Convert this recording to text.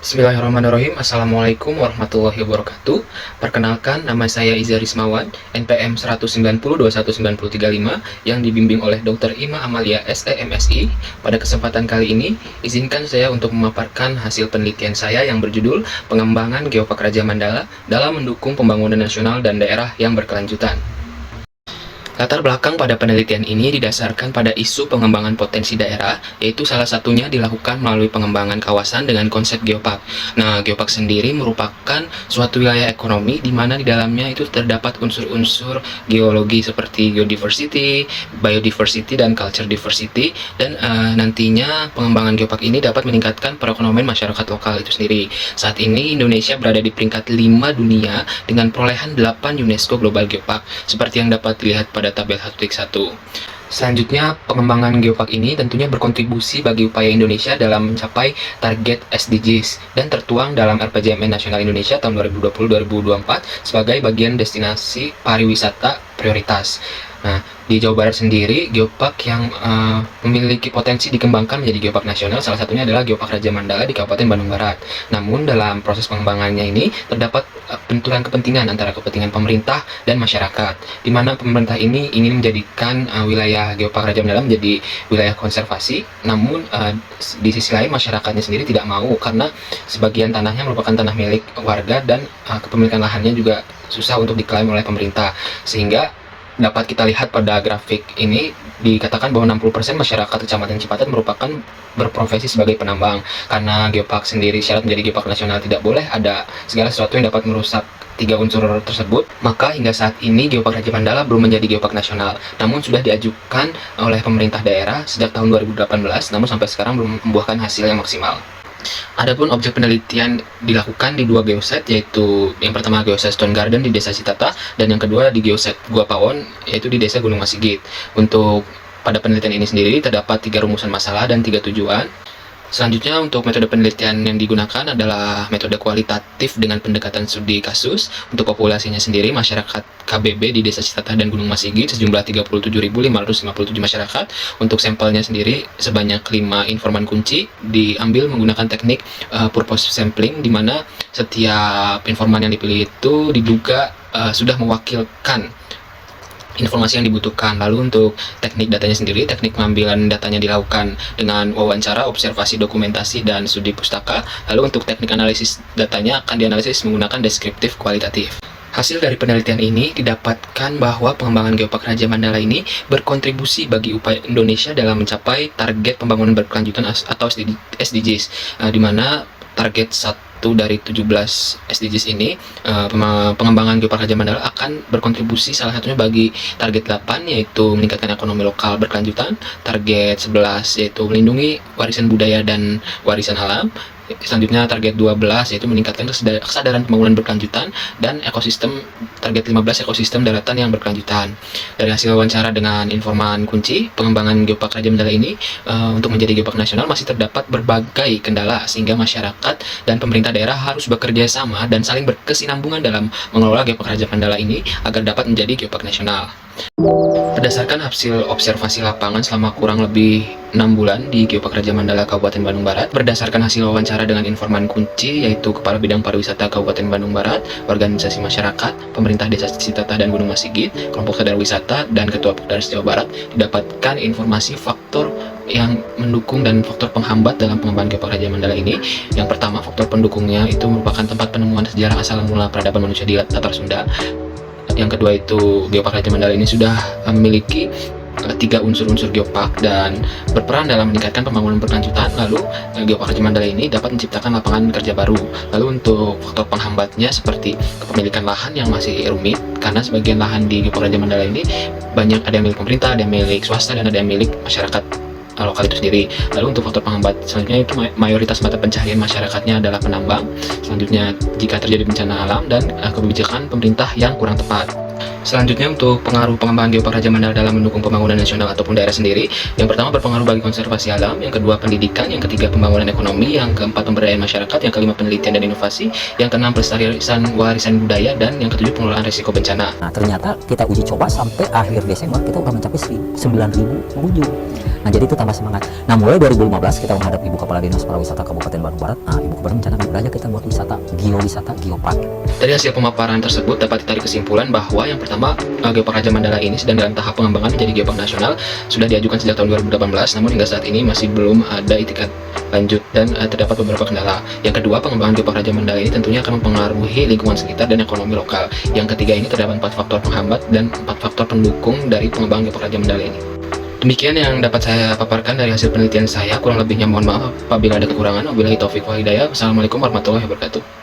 Bismillahirrahmanirrahim. Assalamualaikum warahmatullahi wabarakatuh. Perkenalkan, nama saya Iza Rismawan, NPM 190219035, yang dibimbing oleh Dr. Ima Amalia SEMSI. Pada kesempatan kali ini, izinkan saya untuk memaparkan hasil penelitian saya yang berjudul Pengembangan Geopark Raja Mandala dalam mendukung pembangunan nasional dan daerah yang berkelanjutan. Latar belakang pada penelitian ini didasarkan pada isu pengembangan potensi daerah, yaitu salah satunya dilakukan melalui pengembangan kawasan dengan konsep geopark. Nah, geopark sendiri merupakan suatu wilayah ekonomi di mana di dalamnya itu terdapat unsur-unsur geologi seperti geodiversity, biodiversity, dan culture diversity, dan nantinya pengembangan geopark ini dapat meningkatkan perekonomian masyarakat lokal itu sendiri. Saat ini Indonesia berada di peringkat 5 dunia dengan perolehan 8 UNESCO Global Geopark, seperti yang dapat dilihat pada tabel 1.1. Selanjutnya, pengembangan geopark ini tentunya berkontribusi bagi upaya Indonesia dalam mencapai target SDGs dan tertuang dalam RPJMN Nasional Indonesia tahun 2020-2024 sebagai bagian destinasi pariwisata prioritas. Nah, di Jawa Barat sendiri, geopark yang memiliki potensi dikembangkan menjadi geopark nasional salah satunya adalah Geopark Raja Mandala di Kabupaten Bandung Barat. Namun, dalam proses pengembangannya ini terdapat benturan kepentingan antara kepentingan pemerintah dan masyarakat, di mana pemerintah ini ingin menjadikan wilayah Geopark Raja Mandala menjadi wilayah konservasi, namun di sisi lain masyarakatnya sendiri tidak mau karena sebagian tanahnya merupakan tanah milik warga dan kepemilikan lahannya juga susah untuk diklaim oleh pemerintah, sehingga dapat kita lihat pada grafik ini dikatakan bahwa 60% masyarakat Kecamatan Cipatat merupakan berprofesi sebagai penambang. Karena geopark sendiri syarat menjadi geopark nasional tidak boleh ada segala sesuatu yang dapat merusak tiga unsur tersebut, maka hingga saat ini Geopark Raja Mandala belum menjadi geopark nasional, namun sudah diajukan oleh pemerintah daerah sejak tahun 2018, namun sampai sekarang belum membuahkan hasil yang maksimal. Adapun objek penelitian dilakukan di dua geoset, yaitu yang pertama geoset Stone Garden di Desa Citata dan yang kedua di geoset Gua Pawon, yaitu di Desa Gunung Masigit. Untuk pada penelitian ini sendiri terdapat 3 rumusan masalah dan 3 tujuan. Selanjutnya, untuk metode penelitian yang digunakan adalah metode kualitatif dengan pendekatan studi kasus. Untuk populasinya sendiri, masyarakat KBB di Desa Citata dan Gunung Masigit sejumlah 37.557 masyarakat. Untuk sampelnya sendiri sebanyak 5 informan kunci, diambil menggunakan teknik purpose sampling, di mana setiap informan yang dipilih itu diduga sudah mewakilkan informasi yang dibutuhkan. Lalu untuk teknik datanya sendiri, teknik pengambilan datanya dilakukan dengan wawancara, observasi dokumentasi, dan studi pustaka. Lalu untuk teknik analisis datanya akan dianalisis menggunakan deskriptif kualitatif. Hasil dari penelitian ini didapatkan bahwa pengembangan Geopark Raja Mandala ini berkontribusi bagi upaya Indonesia dalam mencapai target pembangunan berkelanjutan atau SDGs, di mana target 1 dari 17 SDGs ini, pengembangan Geopark Raja Mandala akan berkontribusi salah satunya bagi target 8, yaitu meningkatkan ekonomi lokal berkelanjutan, target 11 yaitu melindungi warisan budaya dan warisan alam, selanjutnya target 12 yaitu meningkatkan kesadaran pembangunan berkelanjutan, dan ekosistem target 15 ekosistem daratan yang berkelanjutan. Dari hasil wawancara dengan informan kunci, pengembangan Geopark Raja Mandala ini untuk menjadi geopark nasional masih terdapat berbagai kendala, sehingga masyarakat dan pemerintah daerah harus bekerja sama dan saling berkesinambungan dalam mengelola Geopark Raja Mandala ini agar dapat menjadi geopark nasional. Berdasarkan hasil observasi lapangan selama kurang lebih 6 bulan di Geopark Raja Mandala Kabupaten Bandung Barat, berdasarkan hasil wawancara dengan informan kunci, yaitu Kepala Bidang Pariwisata Kabupaten Bandung Barat, organisasi masyarakat, pemerintah Desa Citata dan Gunung Masigit, kelompok sadar wisata, dan Ketua Pokdares Jawa Barat, didapatkan informasi faktor yang mendukung dan faktor penghambat dalam pengembangan Geopark Raja Mandala ini. Yang pertama, faktor pendukungnya itu merupakan tempat penemuan sejarah asal mula peradaban manusia di Tatar Sunda. Yang kedua itu Geopark Raja Mandala ini sudah memiliki 3 unsur-unsur geopark dan berperan dalam meningkatkan pembangunan berkelanjutan. Lalu Geopark Raja Mandala ini dapat menciptakan lapangan kerja baru. Lalu untuk faktor penghambatnya seperti kepemilikan lahan yang masih rumit, karena sebagian lahan di Geopark Raja Mandala ini banyak ada yang milik pemerintah, ada yang milik swasta, dan ada yang milik masyarakat lokal itu sendiri. Lalu untuk faktor penghambat selanjutnya itu mayoritas mata pencaharian masyarakatnya adalah penambang. Selanjutnya jika terjadi bencana alam dan kebijakan pemerintah yang kurang tepat. Selanjutnya untuk pengaruh pengembangan Geopark Raja Mandala dalam mendukung pembangunan nasional ataupun daerah sendiri. Yang pertama, berpengaruh bagi konservasi alam, yang kedua pendidikan, yang ketiga pembangunan ekonomi, yang keempat pemberdayaan masyarakat, yang kelima penelitian dan inovasi, yang keenam pelestarian warisan budaya, dan yang ketujuh pengelolaan risiko bencana. Nah, ternyata kita uji coba sampai akhir Desember kita udah mencapai 9.000 pengunjung. Nah, jadi itu tambah semangat. Nah, mulai 2015 kita menghadap Ibu Kepala Dinas Pariwisata Kabupaten Bandung Barat. Nah, Ibu berencana belajar kita buat wisata, geopark. Dari hasil pemaparan tersebut dapat ditarik kesimpulan bahwa yang pertama, Geopark Raja Mandala ini sedang dalam tahap pengembangan menjadi geopark nasional, sudah diajukan sejak tahun 2018, namun hingga saat ini masih belum ada itikat lanjut dan terdapat beberapa kendala. Yang kedua, pengembangan Geopark Raja Mandala ini tentunya akan mempengaruhi lingkungan sekitar dan ekonomi lokal. Yang ketiga, ini terdapat 4 faktor penghambat dan 4 faktor pendukung dari pengembangan Geopark Raja Mandala ini. Demikian yang dapat saya paparkan dari hasil penelitian saya. Kurang lebihnya mohon maaf apabila ada kekurangan. Wabillahi taufiq wal hidayah. Wassalamualaikum warahmatullahi wabarakatuh.